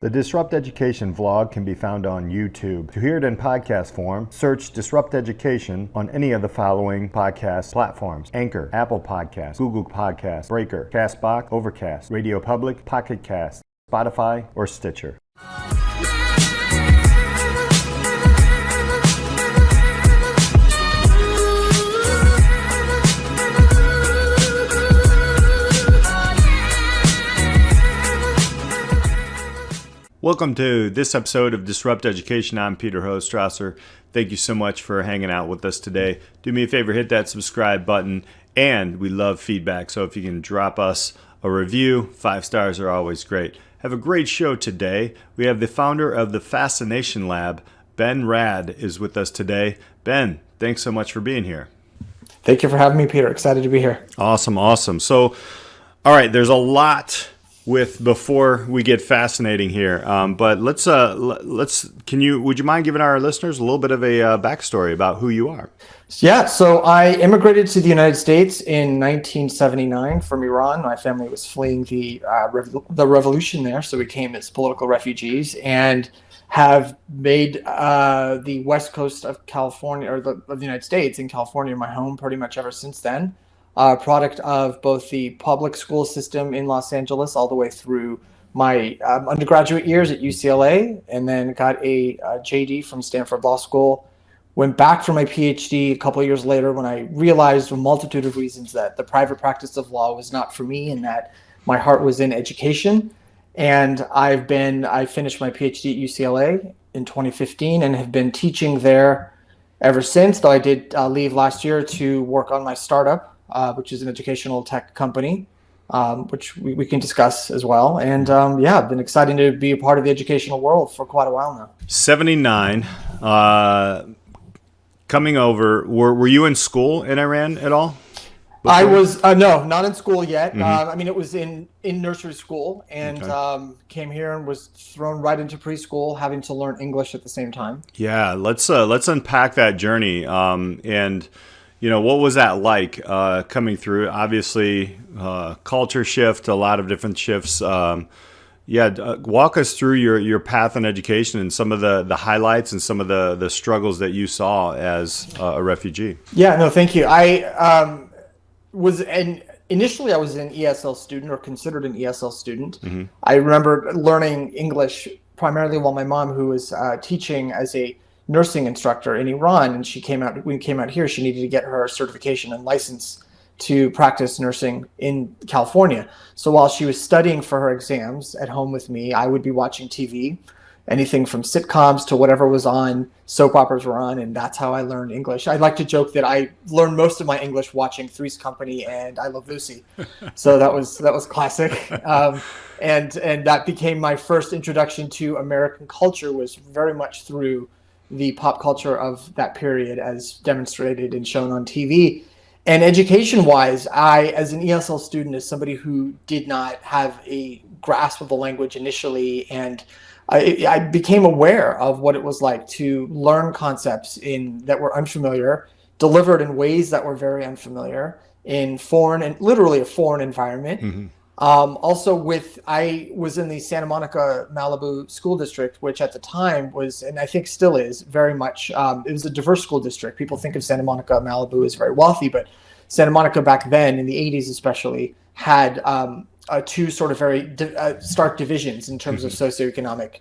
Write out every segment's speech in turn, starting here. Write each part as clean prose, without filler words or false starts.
The Disrupt Education vlog can be found on YouTube. To hear it in podcast form, search Disrupt Education on any of the following podcast platforms: Anchor, Apple Podcasts, Google Podcasts, Breaker, Castbox, Overcast, Radio Public, Pocket Cast, Spotify, or Stitcher. Welcome to this episode of Disrupt Education. I'm Peter Hostrasser. Thank you so much for hanging out with us today. Do me a favor, hit that subscribe button, and we love feedback. So if you can drop us a review, 5 stars are always great. Have a great show today. We have the founder of the Fascination Lab, Ben Radd, is with us today. Ben, thanks so much for being here. Thank you for having me, Peter. Excited to be here. Awesome. So, all right, there's a lot before we get fascinating here, but would you mind giving our listeners a little bit of a backstory about who you are? Yeah, so I immigrated to the United States in 1979 from Iran. My family was fleeing the revolution there, so we came as political refugees, and have made the west coast of California, or of the United States in California, my home pretty much ever since then. Product of both the public school system in Los Angeles all the way through my undergraduate years at UCLA, and then got a JD from Stanford Law School. Went back for my PhD a couple of years later when I realized, for a multitude of reasons, that the private practice of law was not for me and that my heart was in education. And I finished my PhD at UCLA in 2015 and have been teaching there ever since, though I did leave last year to work on my startup, which is an educational tech company, which we can discuss as well. And I've been excited to be a part of the educational world for quite a while now. 79, coming over, were you in school in Iran at all? Before? I was, no, not in school yet. Mm-hmm. It was in nursery school, and came here and was thrown right into preschool, having to learn English at the same time. Yeah, let's unpack that journey. And what was that like coming through? Obviously, culture shift, a lot of different shifts. Walk us through your path in education and some of the highlights and some of the struggles that you saw as a refugee. Yeah, no, thank you. Initially I was an ESL student, or considered an ESL student. Mm-hmm. I remember learning English primarily while my mom, who was teaching as a nursing instructor in Iran, and when we came out here, she needed to get her certification and license to practice nursing in California. So while she was studying for her exams at home with me, I would be watching TV, anything from sitcoms to whatever was on, soap operas were on, and that's how I learned English. I like to joke that I learned most of my English watching Three's Company and I Love Lucy. So that was classic. And that became my first introduction to American culture, was very much through the pop culture of that period, as demonstrated and shown on TV. And education-wise, I, as an ESL student, as somebody who did not have a grasp of the language initially, and I became aware of what it was like to learn concepts that were unfamiliar, delivered in ways that were very unfamiliar, in literally a foreign environment. Mm-hmm. I was in the Santa Monica, Malibu school district, which at the time was, and I think still is, very much, it was a diverse school district. People think of Santa Monica, Malibu as very wealthy, but Santa Monica back then, in the 80s especially, had two sort of very stark divisions in terms of socioeconomic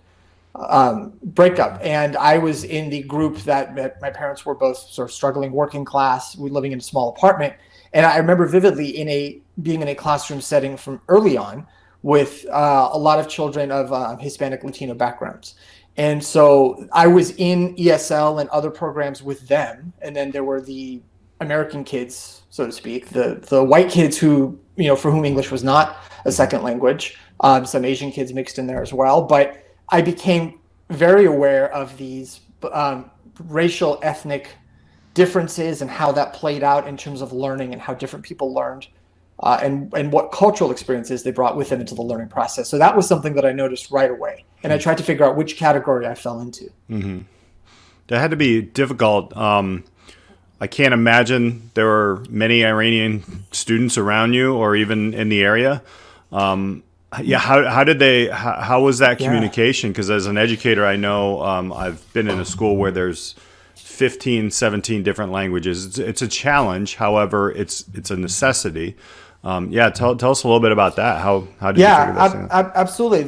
breakup. And I was in the group that my parents were both sort of struggling working class, living in a small apartment. And I remember vividly being in a classroom setting from early on with a lot of children of Hispanic Latino backgrounds. And so I was in ESL and other programs with them. And then there were the American kids, so to speak, the white kids who, for whom English was not a second language, some Asian kids mixed in there as well. But I became very aware of these racial, ethnic differences and how that played out in terms of learning, and how different people learned, and what cultural experiences they brought with them into the learning process. So that was something that I noticed right away. And I tried to figure out which category I fell into. Mm-hmm. That had to be difficult. I can't imagine there were many Iranian students around you or even in the area. Yeah, how was that Yeah. communication? Because as an educator, I know I've been in a school where there's 15, 17 different languages. It's a challenge. However, it's a necessity. Yeah, tell us a little bit about that. How did you figure this out? Absolutely.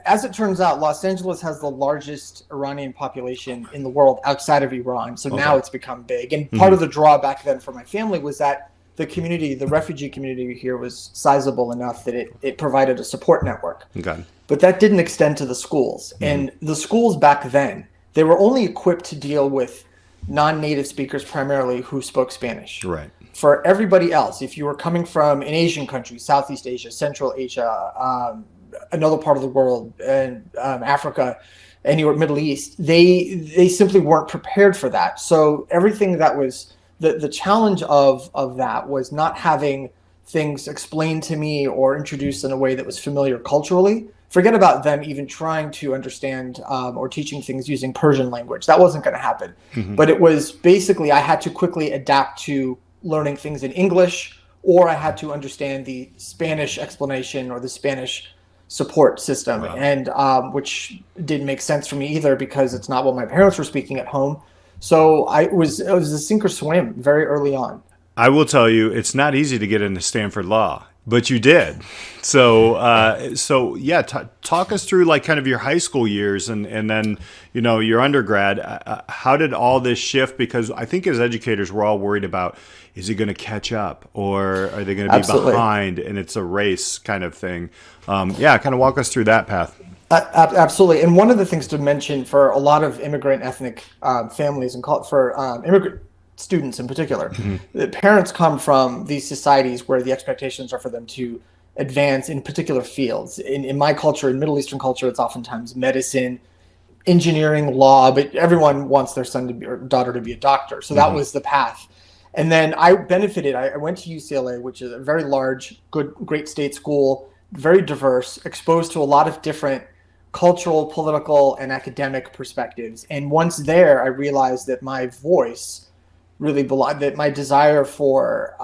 As it turns out, Los Angeles has the largest Iranian population in the world outside of Iran. So now Okay. it's become big. And part of the drawback then for my family was that the refugee community here was sizable enough that it provided a support network. Okay. But that didn't extend to the schools. And the schools back then, they were only equipped to deal with non-native speakers primarily who spoke Spanish. Right. For everybody else, if you were coming from an Asian country, Southeast Asia, Central Asia, another part of the world, and Africa, anywhere Middle East, they simply weren't prepared for that. So everything that was the challenge of that was not having things explained to me or introduced in a way that was familiar culturally. Forget about them even trying to understand or teaching things using Persian language. That wasn't going to happen. But it was basically I had to quickly adapt to learning things in English, or I had to understand the Spanish explanation or the Spanish support system, Wow. and which didn't make sense for me either because it's not what my parents were speaking at home. So it was a sink or swim very early on. I will tell you, it's not easy to get into Stanford Law, but you did. So yeah, talk us through like kind of your high school years and then, your undergrad. How did all this shift? Because I think as educators, we're all worried about, is it going to catch up or are they going to be Absolutely. behind? And it's a race kind of thing. Yeah, kind of walk us through that path. Absolutely. And one of the things to mention for a lot of immigrant ethnic families and for immigrant students in particular, the parents come from these societies where the expectations are for them to advance in particular fields. In my culture, in Middle Eastern culture, it's oftentimes medicine, engineering, law, but everyone wants their son to be or daughter to be a doctor. So that was the path. And then I benefited. I went to UCLA, which is a very large, great state school, very diverse, exposed to a lot of different cultural, political, and academic perspectives. And once there, I realized that my voice really belonged, that my desire for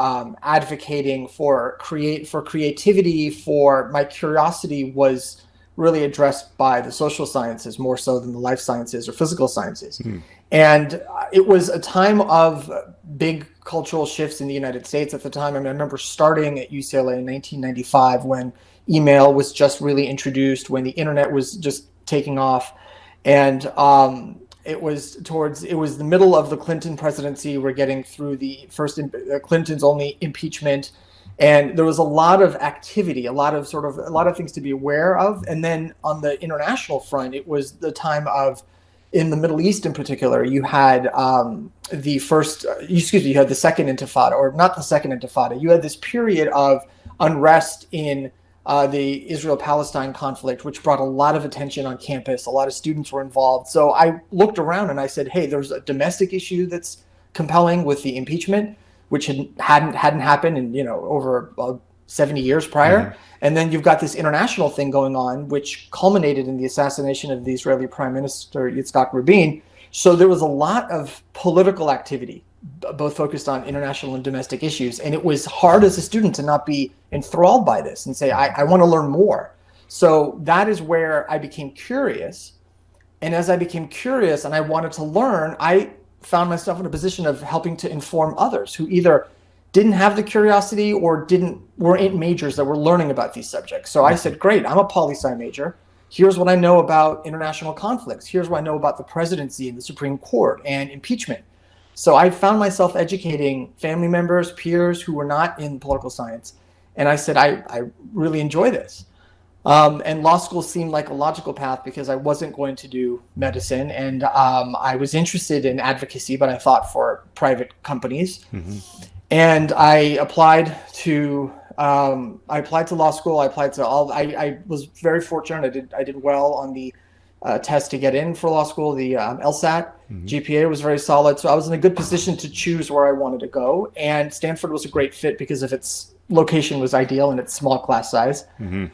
advocating for creativity, for my curiosity was really addressed by the social sciences more so than the life sciences or physical sciences. And it was a time of big cultural shifts in the United States at the time. I remember starting at UCLA in 1995 when email was just really introduced, when the internet was just taking off. And it was the middle of the Clinton presidency. We're getting through the first Clinton's only impeachment. And there was a lot of activity, a lot of things to be aware of. And then on the international front, it was the time of, in the Middle East in particular, you had you had the second intifada, or not the second intifada. You had this period of unrest in the Israel-Palestine conflict, which brought a lot of attention on campus. A lot of students were involved. So I looked around and I said, hey, there's a domestic issue that's compelling with the impeachment, which hadn't happened in over 70 years prior. And then you've got this international thing going on, which culminated in the assassination of the Israeli Prime Minister Yitzhak Rabin. So there was a lot of political activity, both focused on international and domestic issues. And it was hard as a student to not be enthralled by this and say, I want to learn more. So that is where I became curious. And as I became curious and I wanted to learn, I found myself in a position of helping to inform others who either didn't have the curiosity or weren't majors that were learning about these subjects. So I said, great, I'm a poli-sci major. Here's what I know about international conflicts. Here's what I know about the presidency and the Supreme Court and impeachment. So I found myself educating family members, peers who were not in political science. And I said, I really enjoy this. And law school seemed like a logical path because I wasn't going to do medicine. And I was interested in advocacy, but I thought for private companies. And I applied to law school. I was very fortunate. I did well on the test to get in for law school, the LSAT. GPA was very solid. So I was in a good position to choose where I wanted to go. And Stanford was a great fit because of its location was ideal and its small class size. And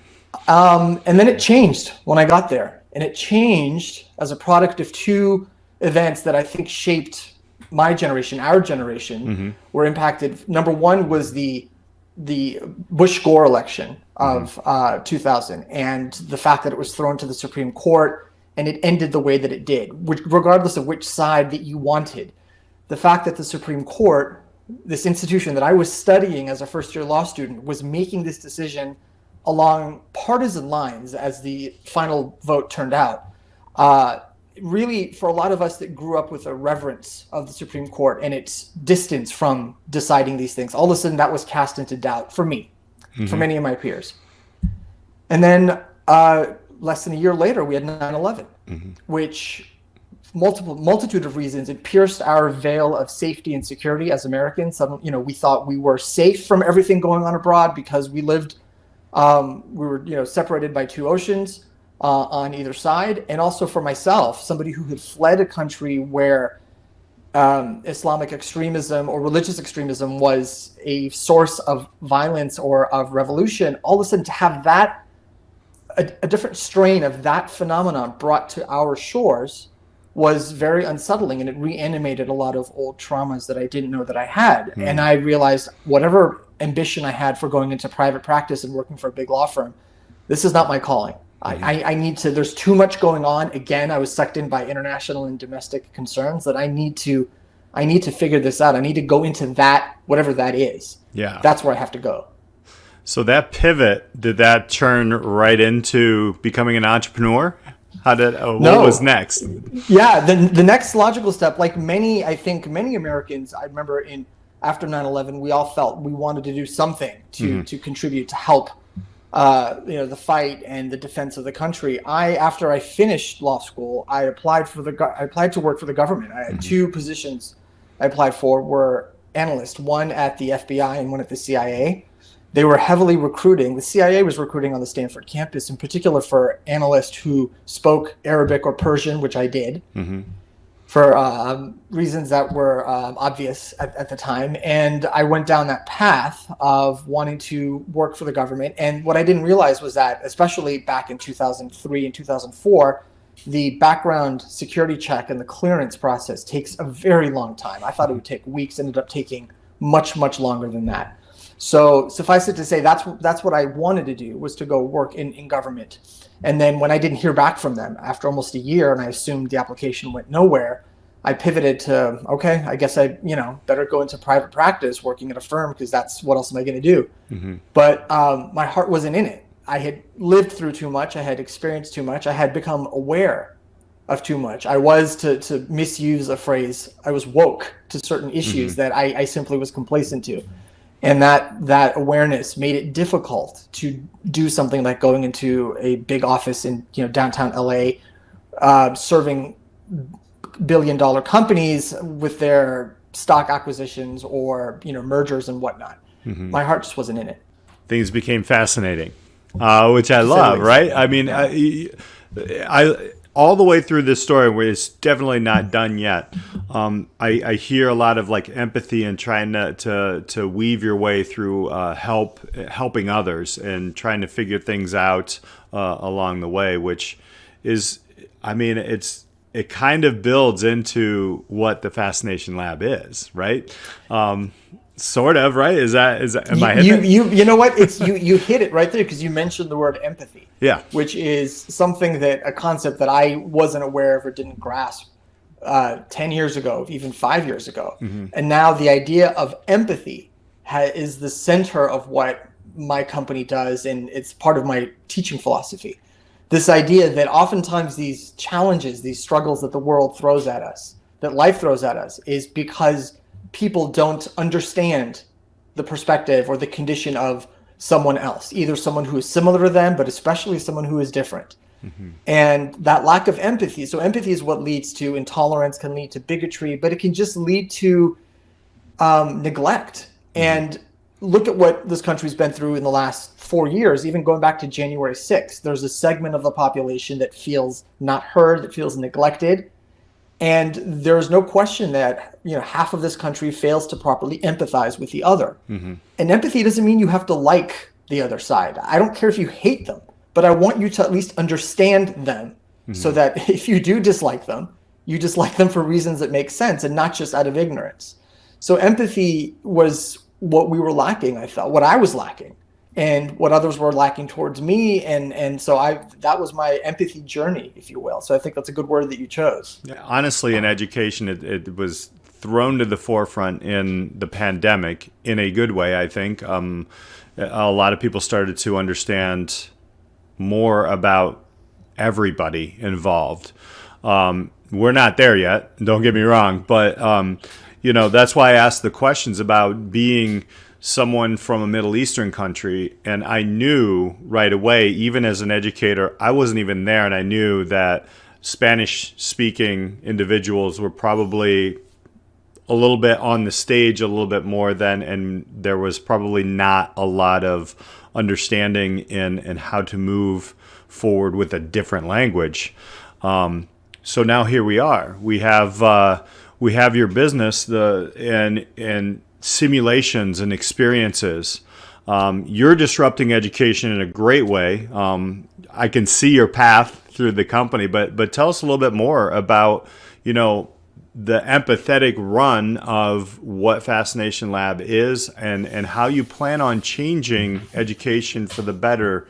then it changed when I got there. And it changed as a product of two events that I think shaped my generation, our generation, were impacted. Number one was the the Bush-Gore election of 2000 and the fact that it was thrown to the Supreme Court and it ended the way that it did, regardless of which side that you wanted. The fact that the Supreme Court, this institution that I was studying as a first-year law student, was making this decision along partisan lines as the final vote turned out, really, for a lot of us that grew up with a reverence of the Supreme Court and its distance from deciding these things, all of a sudden that was cast into doubt for me, for many of my peers. And then less than a year later, we had 9/11, which multitude of reasons, it pierced our veil of safety and security as Americans. We thought we were safe from everything going on abroad because we lived, we were separated by two oceans on either side. And also for myself, somebody who had fled a country where Islamic extremism or religious extremism was a source of violence or of revolution, all of a sudden to have that, a different strain of that phenomenon brought to our shores was very unsettling, and it reanimated a lot of old traumas that I didn't know that I had. And I realized whatever ambition I had for going into private practice and working for a big law firm, this is not my calling. I need to, there's too much going on. Again, I was sucked in by international and domestic concerns that I need to figure this out. I need to go into that, whatever that is. Yeah. That's where I have to go. So that pivot, did that turn right into becoming an entrepreneur? What was next? Yeah, the next logical step, like many Americans, I remember after 9/11, we all felt we wanted to do something to contribute, to help the fight and the defense of the country. After I finished law school, I applied to work for the government. I had two positions I applied for, were analysts, one at the FBI and one at the CIA. They were heavily recruiting. The CIA was recruiting on the Stanford campus, in particular for analysts who spoke Arabic or Persian, which I did, for reasons that were obvious at the time. And I went down that path of wanting to work for the government. And what I didn't realize was that, especially back in 2003 and 2004, the background security check and the clearance process takes a very long time. I thought it would take weeks, ended up taking much, much longer than that. So suffice it to say, that's what I wanted to do, was to go work in government. And then when I didn't hear back from them after almost a year, and I assumed the application went nowhere, I pivoted to, okay, I guess I better go into private practice, working at a firm, because that's what else am I going to do? But my heart wasn't in it. I had lived through too much. I had experienced too much. I had become aware of too much. I was, to misuse a phrase, I was woke to certain issues that I simply was complacent to. And that awareness made it difficult to do something like going into a big office in downtown LA, serving billion-dollar companies with their stock acquisitions or mergers and whatnot. My heart just wasn't in it. Things became fascinating, which I love. Right? I mean, I all the way through this story, where it's definitely not done yet. I hear a lot of like empathy and trying to weave your way through helping others and trying to figure things out along the way, which is, I mean, it kind of builds into what the Fascination Lab is, right? Sort of, right? Am I hitting it? You know what? You hit it right there, because you mentioned the word empathy. Yeah. Which is a concept that I wasn't aware of or didn't grasp 10 years ago, even 5 years ago. And now the idea of empathy is the center of what my company does, and it's part of my teaching philosophy. This idea that oftentimes these challenges, these struggles that the world throws at us, that life throws at us, is because people don't understand the perspective or the condition of someone else, either someone who is similar to them, but especially someone who is different. And that lack of empathy. So empathy is what leads to intolerance, can lead to bigotry, but it can just lead to neglect. And look at what this country's been through in the last 4 years, even going back to January 6th. There's a segment of the population that feels not heard, that feels neglected. And there's no question that half of this country fails to properly empathize with the other. And empathy doesn't mean you have to like the other side. I don't care if you hate them, but I want you to at least understand them, so that if you do dislike them, you dislike them for reasons that make sense and not just out of ignorance. So empathy was what we were lacking. I felt what I was lacking and what others were lacking towards me. And so that was my empathy journey, if you will. So I think that's a good word that you chose. Yeah, honestly, in education, it was thrown to the forefront in the pandemic in a good way, I think. A lot of people started to understand more about everybody involved. We're not there yet, don't get me wrong, but that's why I asked the questions about being someone from a Middle Eastern country, and I knew right away, even as an educator, I wasn't even there, and I knew that Spanish-speaking individuals were probably a little bit on the stage a little bit more than, and there was probably not a lot of understanding in how to move forward with a different language. So now here we are. We have your business, and simulations and experiences. You're disrupting education in a great way. I can see your path through the company, but tell us a little bit more about the empathetic run of what Fascination Lab is, and how you plan on changing education for the better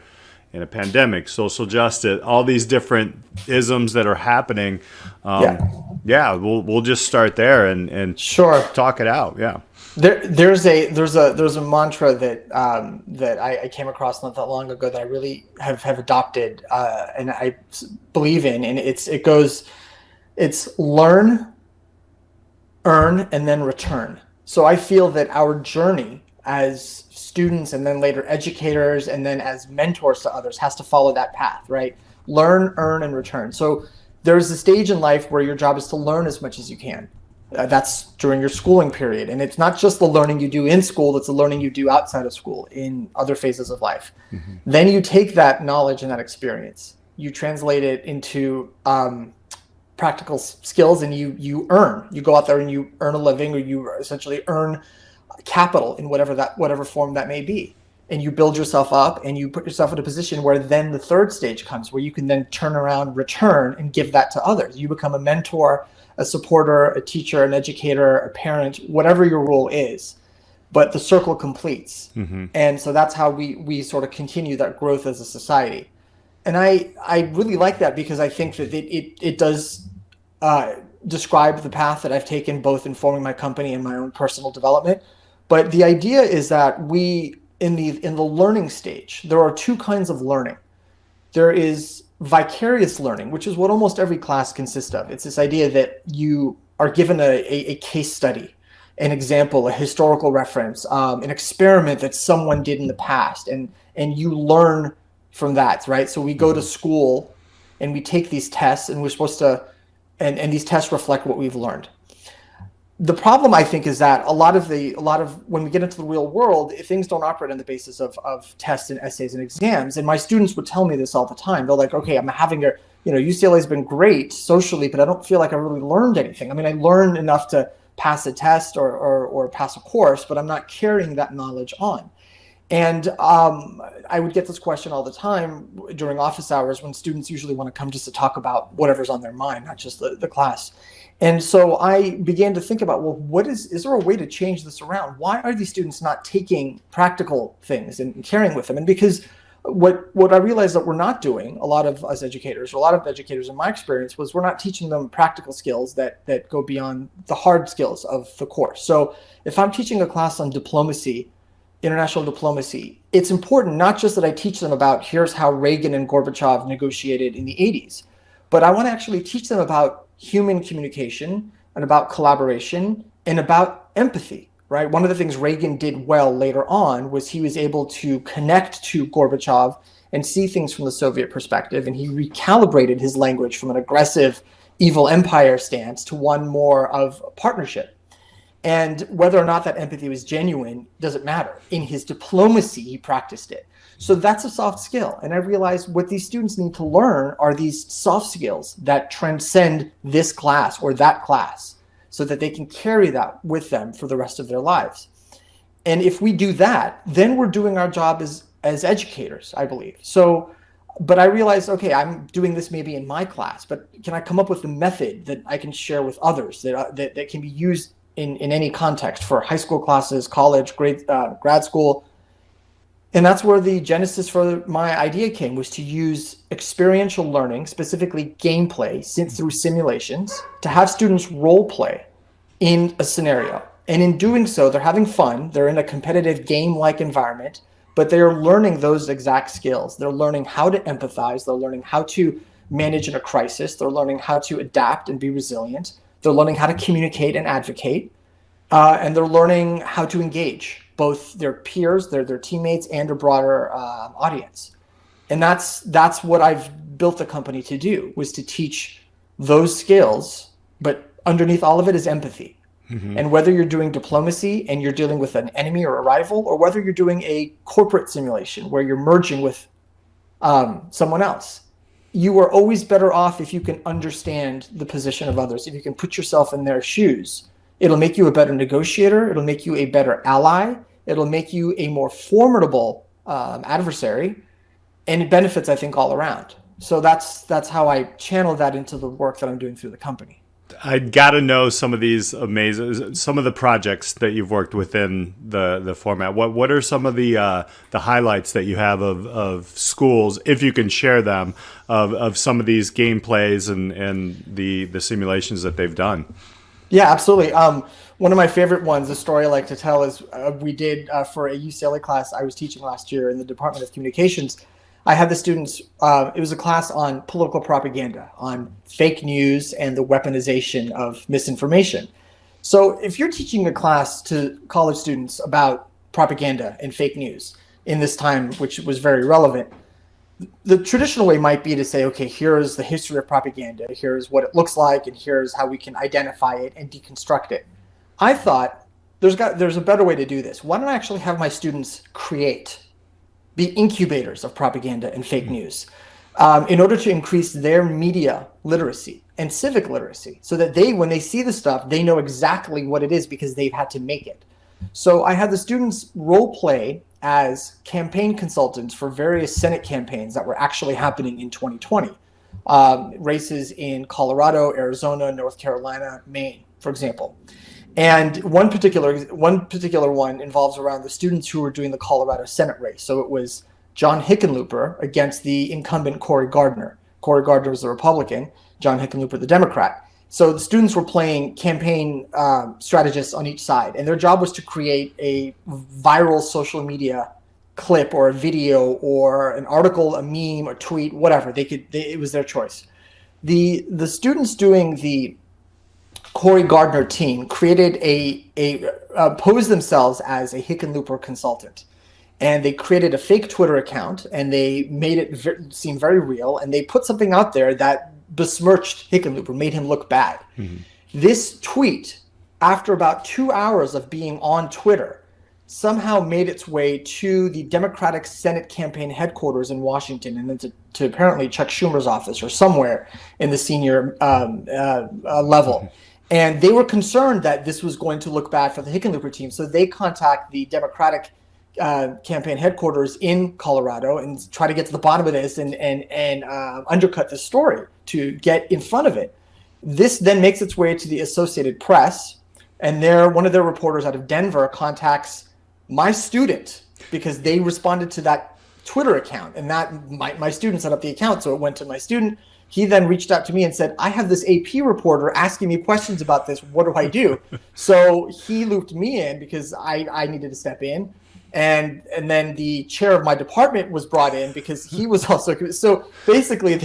in a pandemic, social justice, all these different isms that are happening. We'll just start there and sure, talk it out. Yeah. There's a mantra that I came across not that long ago that I really have adopted, and I believe in, and it goes, it's learn, earn, and then return. So I feel that our journey as students and then later educators and then as mentors to others has to follow that path, right? Learn, earn, and return. So there's a stage in life where your job is to learn as much as you can. That's during your schooling period. And it's not just the learning you do in school, it's the learning you do outside of school in other phases of life. Mm-hmm. Then you take that knowledge and that experience, you translate it into practical skills, and you earn. You go out there and you earn a living, or you essentially earn capital in whatever form that may be. And you build yourself up and you put yourself in a position where then the third stage comes, where you can then turn around, return, and give that to others. You become a mentor, a supporter, a teacher, an educator, a parent, whatever your role is. But the circle completes. Mm-hmm. And so that's how we sort of continue that growth as a society. And I really like that, because I think that it does describe the path that I've taken, both in forming my company and my own personal development. But the idea is that we, in the learning stage, there are two kinds of learning. There is vicarious learning, which is what almost every class consists of. It's this idea that you are given a case study, an example, a historical reference, an experiment that someone did in the past, and you learn from that, right? So we go to school and we take these tests, and we're supposed to, and these tests reflect what we've learned. The problem, I think, is that a lot of when we get into the real world, things don't operate on the basis of tests and essays and exams. And my students would tell me this all the time. They're like, okay, I'm having UCLA's been great socially, but I don't feel like I really learned anything. I mean, I learned enough to pass a test or pass a course, but I'm not carrying that knowledge on. And I would get this question all the time during office hours, when students usually want to come just to talk about whatever's on their mind, not just the class. And so I began to think about, well, is there a way to change this around? Why are these students not taking practical things and carrying with them? And because what I realized that we're not doing, a lot of us educators, or a lot of educators in my experience, was we're not teaching them practical skills that go beyond the hard skills of the course. So if I'm teaching a class on diplomacy, international diplomacy, it's important not just that I teach them about here's how Reagan and Gorbachev negotiated in the 80s, but I want to actually teach them about human communication and about collaboration and about empathy, right? One of the things Reagan did well later on was he was able to connect to Gorbachev and see things from the Soviet perspective, and he recalibrated his language from an aggressive, evil empire stance to one more of partnership. And whether or not that empathy was genuine doesn't matter. In his diplomacy, he practiced it. So that's a soft skill. And I realized what these students need to learn are these soft skills that transcend this class or that class, so that they can carry that with them for the rest of their lives. And if we do that, then we're doing our job as educators, I believe. So, but I realized, okay, I'm doing this maybe in my class, but can I come up with a method that I can share with others that can be used in any context for high school classes, college, grad school. And that's where the genesis for my idea came, was to use experiential learning, specifically gameplay through simulations, to have students role play in a scenario. And in doing so, they're having fun. They're in a competitive game-like environment, but they're learning those exact skills. They're learning how to empathize. They're learning how to manage in a crisis. They're learning how to adapt and be resilient. They're learning how to communicate and advocate. And they're learning how to engage both their peers, their teammates, and a broader audience. And that's what I've built the company to do, was to teach those skills, but underneath all of it is empathy. Mm-hmm. And whether you're doing diplomacy and you're dealing with an enemy or a rival, or whether you're doing a corporate simulation where you're merging with someone else, you are always better off if you can understand the position of others, if you can put yourself in their shoes. It'll make you a better negotiator. It'll make you a better ally. It'll make you a more formidable adversary, and it benefits, I think, all around. So that's how I channel that into the work that I'm doing through the company. I got to know some of the projects that you've worked within the format. What are some of the highlights that you have of schools, if you can share them, of some of these gameplays and the simulations that they've done? Yeah, absolutely. One of my favorite ones, a story I like to tell, is we did for a UCLA class I was teaching last year in the Department of Communications. I had the students, it was a class on political propaganda, on fake news and the weaponization of misinformation. So if you're teaching a class to college students about propaganda and fake news in this time, which was very relevant, the traditional way might be to say, okay, here's the history of propaganda, here's what it looks like, and here's how we can identify it and deconstruct it. I thought there's a better way to do this. Why don't I actually have my students be incubators of propaganda and fake news in order to increase their media literacy and civic literacy, so that when they see the stuff, they know exactly what it is because they've had to make it. So I had the students role play as campaign consultants for various Senate campaigns that were actually happening in 2020. Races in Colorado, Arizona, North Carolina, Maine, for example. And one particular one involves around the students who were doing the Colorado Senate race. So it was John Hickenlooper against the incumbent Cory Gardner. Cory Gardner was the Republican, John Hickenlooper the Democrat. So the students were playing campaign strategists on each side, and their job was to create a viral social media clip or a video or an article, a meme, a tweet, whatever. It was their choice. The students doing the Cory Gardner team created posed themselves as a Hickenlooper consultant, and they created a fake Twitter account, and they made it seem very real, and they put something out there that besmirched Hickenlooper, made him look bad. Mm-hmm. This tweet, after about 2 hours of being on Twitter, somehow made its way to the Democratic Senate campaign headquarters in Washington, and then to apparently Chuck Schumer's office or somewhere in the senior level. And they were concerned that this was going to look bad for the Hickenlooper team. So they contact the Democratic campaign headquarters in Colorado and try to get to the bottom of this and undercut the story to get in front of it. This then makes its way to the Associated Press, and one of their reporters out of Denver contacts my student because they responded to that Twitter account, and that my student set up the account, so it went to my student. He then reached out to me and said, I have this AP reporter asking me questions about this. What do I do? So he looped me in because I needed to step in. And then the chair of my department was brought in because he was also. So basically,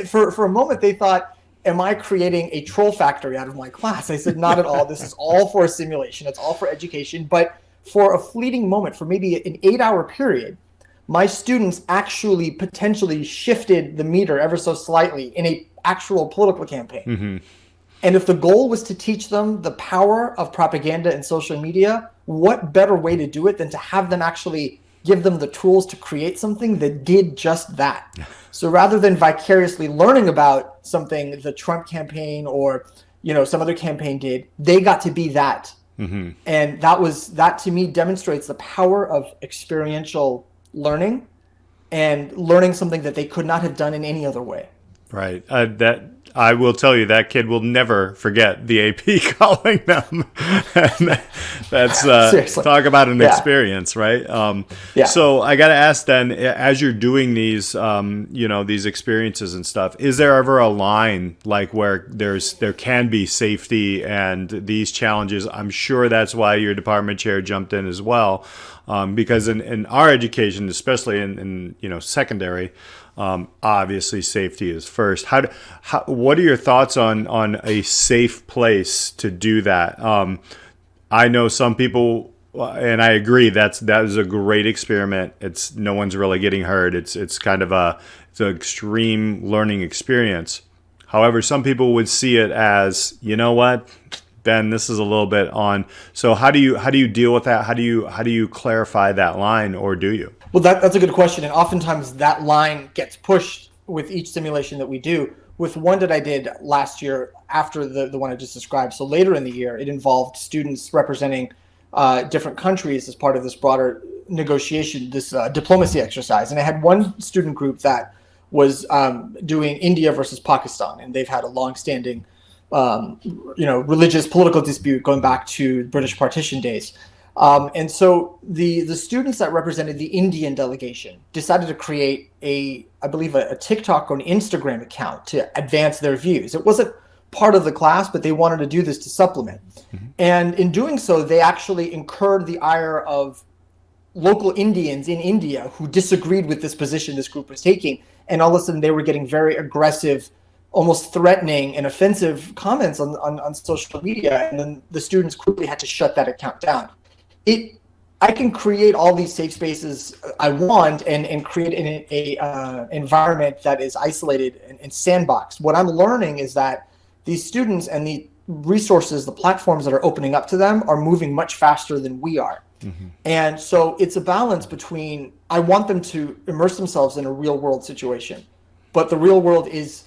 for a moment, they thought, am I creating a troll factory out of my class? I said, not at all. This is all for a simulation. It's all for education. But for a fleeting moment, for maybe an 8-hour period, my students actually potentially shifted the meter ever so slightly in a actual political campaign. Mm-hmm. And if the goal was to teach them the power of propaganda and social media, what better way to do it than to have them actually give them the tools to create something that did just that? So rather than vicariously learning about something the Trump campaign or some other campaign did, they got to be that. Mm-hmm. And that to me demonstrates the power of experiential learning and learning something that they could not have done in any other way. Right. That I will tell you that kid will never forget the AP calling them. And that's Seriously. talk about an Yeah. experience, right? Yeah. So I got to ask then, as you're doing these, these experiences and stuff, is there ever a line like where there can be safety and these challenges? I'm sure that's why your department chair jumped in as well, because in our education, especially in secondary. Obviously, safety is first. What are your thoughts on a safe place to do that? I know some people, and I agree that is a great experiment. It's no one's really getting hurt. It's kind of it's an extreme learning experience. However, some people would see it as, you know what, Ben, this is a little bit on. So how do you deal with that? How do you clarify that line, or do you? Well, that's a good question. And oftentimes that line gets pushed with each simulation that we do. With one that I did last year after the one I just described, so later in the year, it involved students representing different countries as part of this broader negotiation, this diplomacy exercise. And I had one student group that was doing India versus Pakistan, and they've had a long-standing religious political dispute going back to British partition days. And so the students that represented the Indian delegation decided to create I believe a TikTok or an Instagram account to advance their views. It wasn't part of the class, but they wanted to do this to supplement. Mm-hmm. And in doing so, they actually incurred the ire of local Indians in India who disagreed with this position this group was taking. And all of a sudden they were getting very aggressive, almost threatening and offensive comments on social media. And then the students quickly had to shut that account down. I can create all these safe spaces I want and create an environment that is isolated and sandboxed. What I'm learning is that these students and the resources, the platforms that are opening up to them are moving much faster than we are. Mm-hmm. And so it's a balance between, I want them to immerse themselves in a real world situation, but the real world is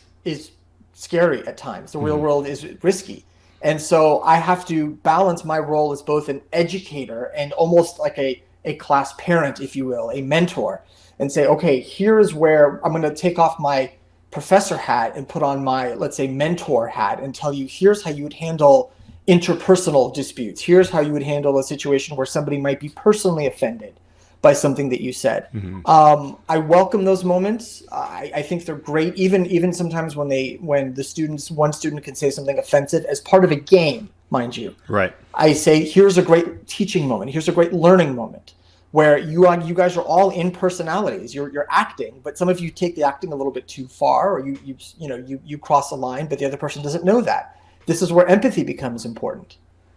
scary at times. The real world is risky. And so I have to balance my role as both an educator and almost like a class parent, if you will, a mentor, and say, okay, here is where I'm going to take off my professor hat and put on my, let's say, mentor hat and tell you, here's how you would handle interpersonal disputes. Here's how you would handle a situation where somebody might be personally offended by something that you said. Mm-hmm. I welcome those moments. I think they're great. Even sometimes when one student can say something offensive as part of a game, mind you. Right. I say, here's a great teaching moment. Here's a great learning moment where you guys are all in personalities. You're acting, but some of you take the acting a little bit too far, or you cross a line, but the other person doesn't know that. This is where empathy becomes important.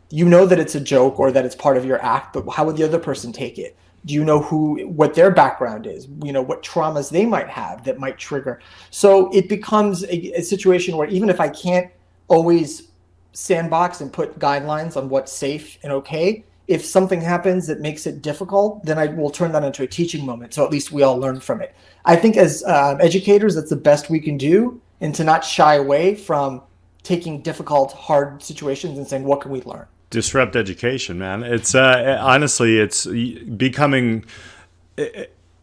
You know that it's a joke or that it's part of your act, but how would the other person take it? Do you know what their background is? What traumas they might have that might trigger. So it becomes a situation where even if I can't always sandbox and put guidelines on what's safe and okay, if something happens that makes it difficult, then I will turn that into a teaching moment. So at least we all learn from it. I think as educators, that's the best we can do, and to not shy away from taking difficult, hard situations and saying, what can we learn? Disrupt education, man. It's honestly, it's becoming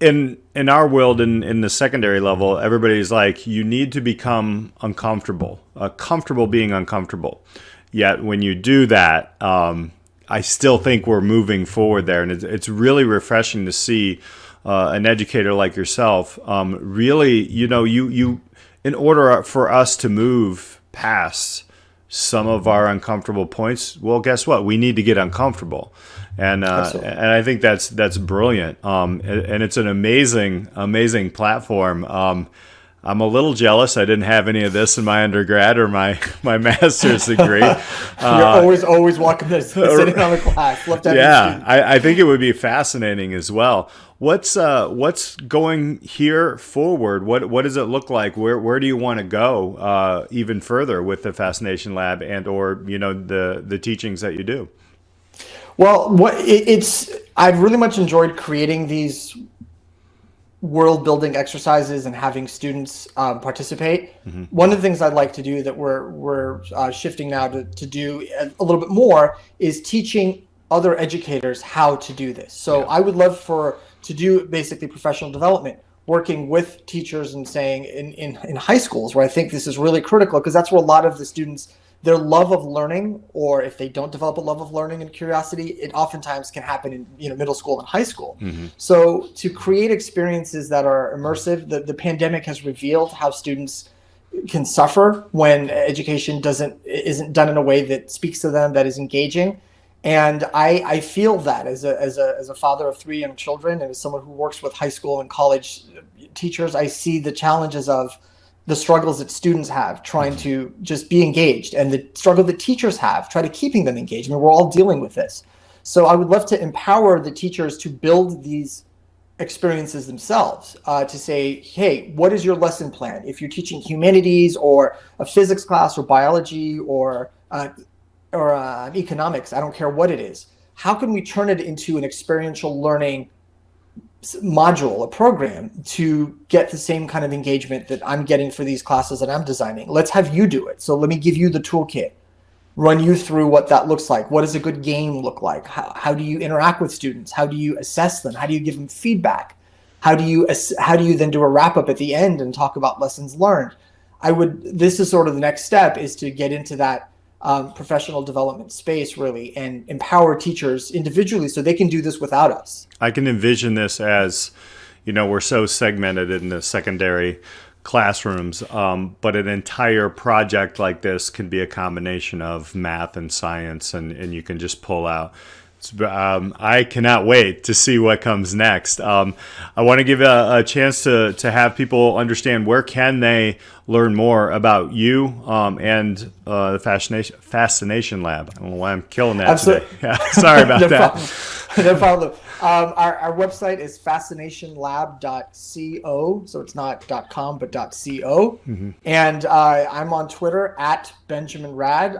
in our world in the secondary level. Everybody's like, you need to become uncomfortable, comfortable being uncomfortable. Yet when you do that, I still think we're moving forward there, and it's really refreshing to see an educator like yourself. Really, you in order for us to move past some of our uncomfortable points, well, guess what? We need to get uncomfortable, and I think that's brilliant. And it's an amazing platform. I'm a little jealous. I didn't have any of this in my undergrad or my master's degree. You're always welcome to sit in on the class. Love to have yeah, I think it would be fascinating as well. What's going here forward? What does it look like? Where do you want to go even further with the Fascination Lab and or the teachings that you do? Well, I've really much enjoyed creating these world building exercises and having students participate. Mm-hmm. One of the things I'd like to do that we're shifting now to do a little bit more is teaching other educators how to do this. So yeah. I would love to do basically professional development working with teachers and saying in high schools, where I think this is really critical, because that's where a lot of the students, their love of learning, or if they don't develop a love of learning and curiosity, it oftentimes can happen in middle school and high school. So to create experiences that are immersive, the pandemic has revealed how students can suffer when education isn't done in a way that speaks to them, that is engaging. And I feel that as a father of 3 young children, and as someone who works with high school and college teachers, I see the challenges of the struggles that students have trying to just be engaged, and the struggle that teachers have trying to keeping them engaged. I mean, we're all dealing with this. So I would love to empower the teachers to build these experiences themselves, to say, hey, what is your lesson plan? If you're teaching humanities or a physics class or biology or economics, I don't care what it is, how can we turn it into an experiential learning module, a program, to get the same kind of engagement that I'm getting for these classes that I'm designing? Let's have you do it. So let me give you the toolkit, run you through what that looks like. What does a good game look like? How do you interact with students? How do you assess them? How do you give them feedback? How do you then do a wrap up at the end and talk about lessons learned? This is sort of the next step, is to get into that professional development space, really, and empower teachers individually so they can do this without us. I can envision this as, we're so segmented in the secondary classrooms, but an entire project like this can be a combination of math and science, and you can just pull out. I cannot wait to see what comes next. I want to give a chance to have people understand, where can they learn more about you and the Fascination Lab. I don't know why I'm killing that today. Yeah, sorry about that. No problem. Our website is fascinationlab.co, so it's not .com but .co. And I'm on Twitter at Benjamin Radd.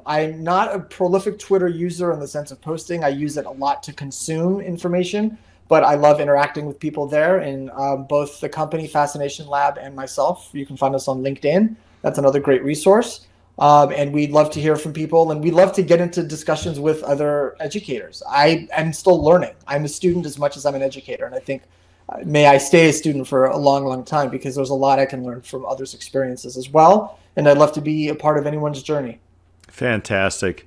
I'm not a prolific Twitter user in the sense of posting. I use it a lot to consume information, but I love interacting with people there, in both the company Fascination Lab and myself. You can find us on LinkedIn. That's another great resource. And we'd love to hear from people, and we'd love to get into discussions with other educators. I am still learning. I'm a student as much as I'm an educator, and I think may I stay a student for a long, long time, because there's a lot I can learn from others' experiences as well, and I'd love to be a part of anyone's journey. Fantastic.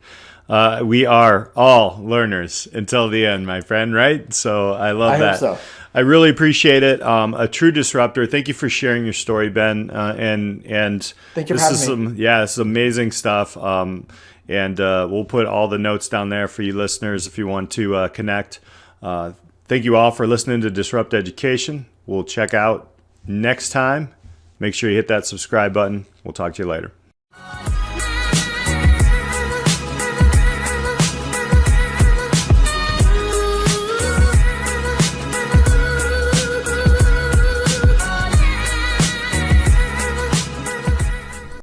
We are all learners until the end, my friend, right? So I love that. I hope so. I really appreciate it. A true disruptor. Thank you for sharing your story, Ben. And thank you for having me. This is amazing stuff. And we'll put all the notes down there for you listeners if you want to connect. Thank you all for listening to Disrupt Education. We'll check out next time. Make sure you hit that subscribe button. We'll talk to you later.